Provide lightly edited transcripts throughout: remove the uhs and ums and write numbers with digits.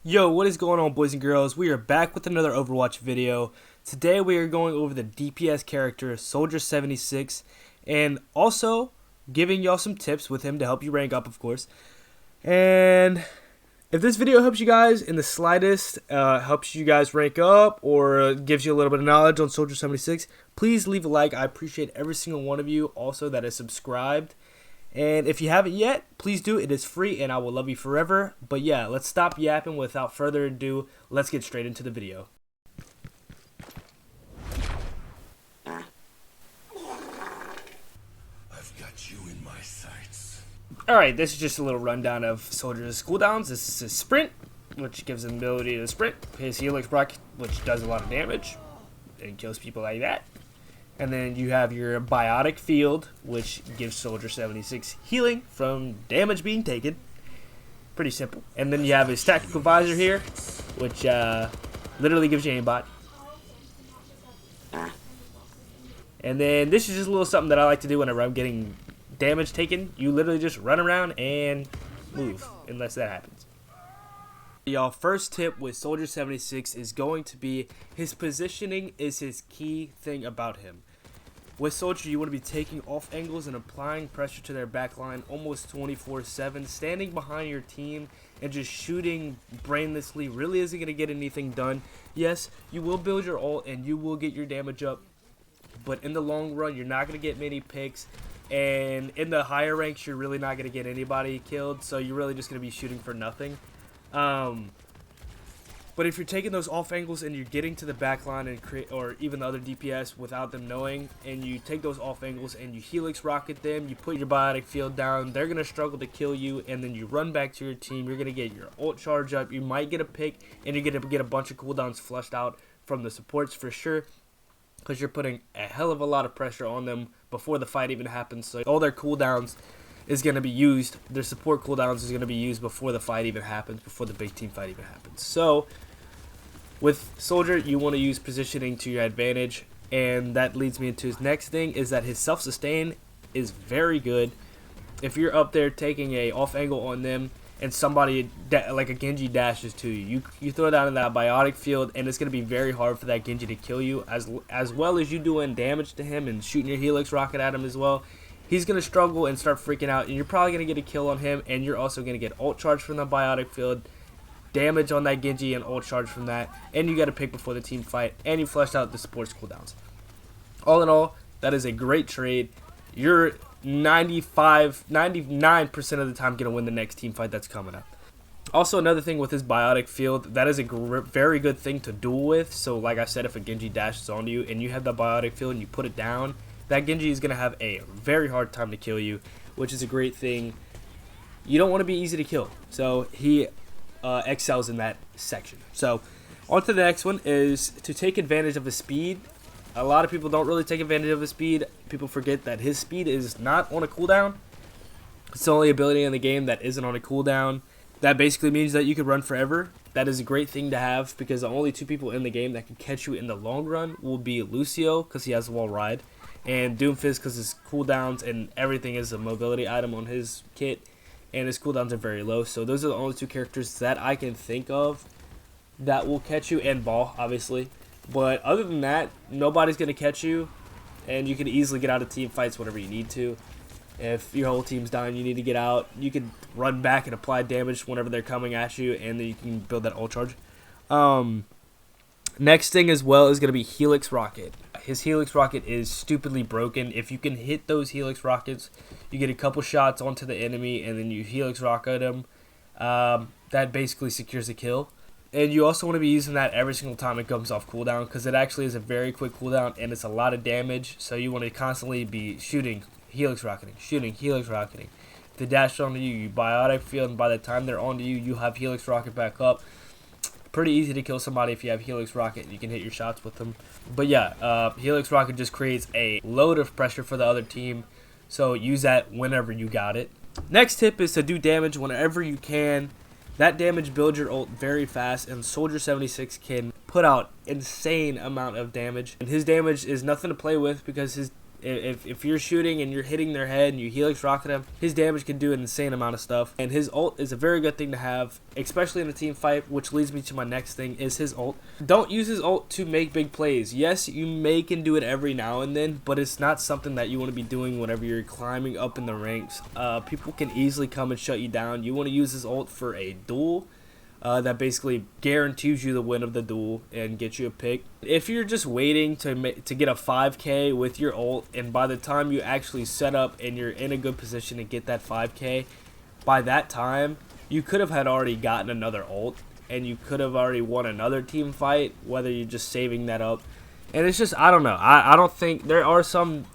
Yo, what is going on, boys and girls? We are back with another Overwatch video. Today we are going over the DPS character Soldier 76 and also giving y'all some tips with him to help you rank up, of course. And if this video helps you guys in the slightest, helps you guys rank up or gives you a little bit of knowledge on Soldier 76, please leave a like. I appreciate every single one of you also that is subscribed. And if you haven't yet, please do. It is free and I will love you forever. But yeah, let's stop yapping without further ado. Let's get straight into the video. I've got you in my sights. Alright, this is just a little rundown of Soldier's cooldowns. This is his sprint, which gives him the ability to sprint. His Helix Rocket, which does a lot of damage and kills people like that. And then you have your Biotic Field, which gives Soldier 76 healing from damage being taken. Pretty simple. And then you have his Tactical Visor here, which literally gives you aimbot. And then this is just a little something that I like to do whenever I'm getting damage taken. You literally just run around and move, unless that happens. Y'all, first tip with Soldier 76 is going to be his positioning is his key thing about him. With Soldier, you want to be taking off angles and applying pressure to their backline almost 24/7, standing behind your team and just shooting brainlessly really isn't going to get anything done. Yes, you will build your ult and you will get your damage up, but in the long run, you're not going to get many picks. And in the higher ranks, you're really not going to get anybody killed, so you're really just going to be shooting for nothing. But if you're taking those off angles and you're getting to the back line and or even the other DPS without them knowing, and you take those off angles and you Helix Rocket them, you put your Biotic Field down, they're going to struggle to kill you, and then you run back to your team, you're going to get your ult charge up, you might get a pick, and you're going to get a bunch of cooldowns flushed out from the supports for sure, because you're putting a hell of a lot of pressure on them before the fight even happens, so all their cooldowns is going to be used, their support cooldowns is going to be used before the fight even happens, before the big team fight even happens. So with Soldier, you want to use positioning to your advantage, and that leads me into his next thing, is that his self-sustain is very good. If you're up there taking a off angle on them and somebody like a Genji dashes to you, you throw down in that Biotic Field, and it's going to be very hard for that Genji to kill you, as well as you doing damage to him and shooting your Helix Rocket at him as well. He's going to struggle and start freaking out, and you're probably going to get a kill on him, and you're also going to get ult charge from the Biotic Field, damage on that Genji, and ult charge from that, and you got to pick before the team fight, and you fleshed out the supports cooldowns. All in all, that is a great trade. You're 99% of the time going to win the next team fight that's coming up. Also, another thing with his Biotic Field, that is a very good thing to duel with. So like I said, if a Genji dashes onto you and you have the Biotic Field and you put it down, that Genji is going to have a very hard time to kill you, which is a great thing. You don't want to be easy to kill, so he excels in that section. So on to the next one is to take advantage of his speed. A lot of people don't really take advantage of his speed. People forget that his speed is not on a cooldown. It's the only ability in the game that isn't on a cooldown. That basically means that you can run forever. That is a great thing to have, because the only two people in the game that can catch you in the long run will be Lucio, because he has the wall ride, and Doomfist, because his cooldowns and everything is a mobility item on his kit, and his cooldowns are very low. So those are the only two characters that I can think of that will catch you, and Ball, obviously. But other than that, nobody's going to catch you, and you can easily get out of team fights whenever you need to. If your whole team's dying, you need to get out, you can run back and apply damage whenever they're coming at you, and then you can build that ult charge. Next thing as well is going to be Helix Rocket. His Helix Rocket is stupidly broken. If you can hit those Helix Rockets, you get a couple shots onto the enemy, and then you Helix Rocket them. That basically secures a kill. And you also want to be using that every single time it comes off cooldown, because it actually is a very quick cooldown, and it's a lot of damage. So you want to constantly be shooting, Helix Rocketing, shooting, Helix Rocketing. If they dash onto you, you Biotic Field, and by the time they're onto you, you have Helix Rocket back up. Pretty easy to kill somebody if you have Helix Rocket. You can hit your shots with them. But yeah, Helix Rocket just creates a load of pressure for the other team. So use that whenever you got it. Next tip is to do damage whenever you can. That damage builds your ult very fast, and Soldier 76 can put out insane amount of damage. And his damage is nothing to play with, because his If you're shooting and you're hitting their head and you helix rocket him, his damage can do an insane amount of stuff. And his ult is a very good thing to have, especially in a team fight, which leads me to my next thing, is his ult. Don't use his ult to make big plays. Yes, you can do it every now and then, but it's not something that you want to be doing whenever you're climbing up in the ranks. People can easily come and shut you down. You want to use his ult for a duel. That basically guarantees you the win of the duel and get you a pick. If you're just waiting to get a 5k with your ult, and by the time you actually set up and you're in a good position to get that 5k, by that time you could have had already gotten another ult and you could have already won another team fight, whether you're just saving that up. And it's just, I don't know. I don't think there are some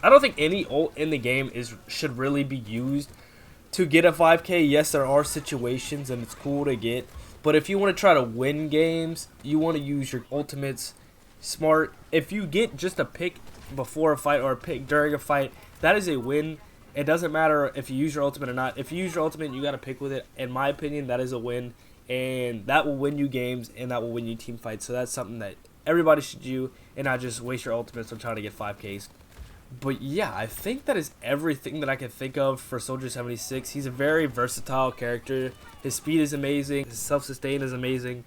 I don't think any ult in the game should really be used to get a 5k. Yes, there are situations and it's cool to get, but if you want to try to win games, you want to use your ultimates smart. If you get just a pick before a fight or a pick during a fight, that is a win. It doesn't matter if you use your ultimate or not. If you use your ultimate and you got a pick with it, in my opinion, that is a win, and that will win you games and that will win you team fights. So that's something that everybody should do, and not just waste your ultimates on trying to get 5ks. But yeah, I think that is everything that I can think of for Soldier 76. He's a very versatile character. His speed is amazing. His self-sustain is amazing.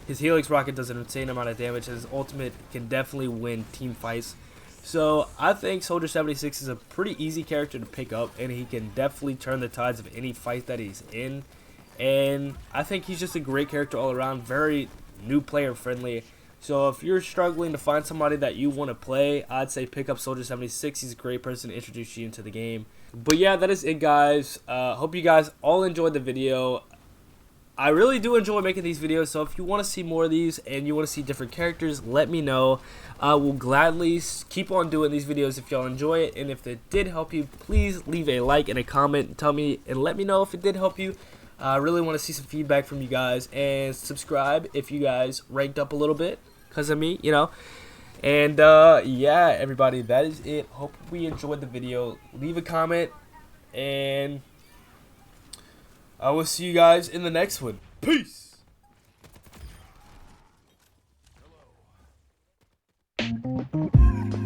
His helix rocket does an insane amount of damage. His ultimate can definitely win team fights. So I think Soldier 76 is a pretty easy character to pick up, and he can definitely turn the tides of any fight that he's in. And I think he's just a great character all around, very new player friendly. So if you're struggling to find somebody that you want to play, I'd say pick up Soldier 76. He's a great person to introduce you into the game. But yeah, that is it, guys. Hope you guys all enjoyed the video. I really do enjoy making these videos, so if you want to see more of these and you want to see different characters, let me know. I will gladly keep on doing these videos if y'all enjoy it. And if it did help you, please leave a like and a comment and tell me and let me know if it did help you. I really want to see some feedback from you guys, and subscribe if you guys ranked up a little bit because of me, you know. And yeah, everybody, that is it. Hope we enjoyed the video. Leave a comment, and I will see you guys in the next one. Peace. Hello.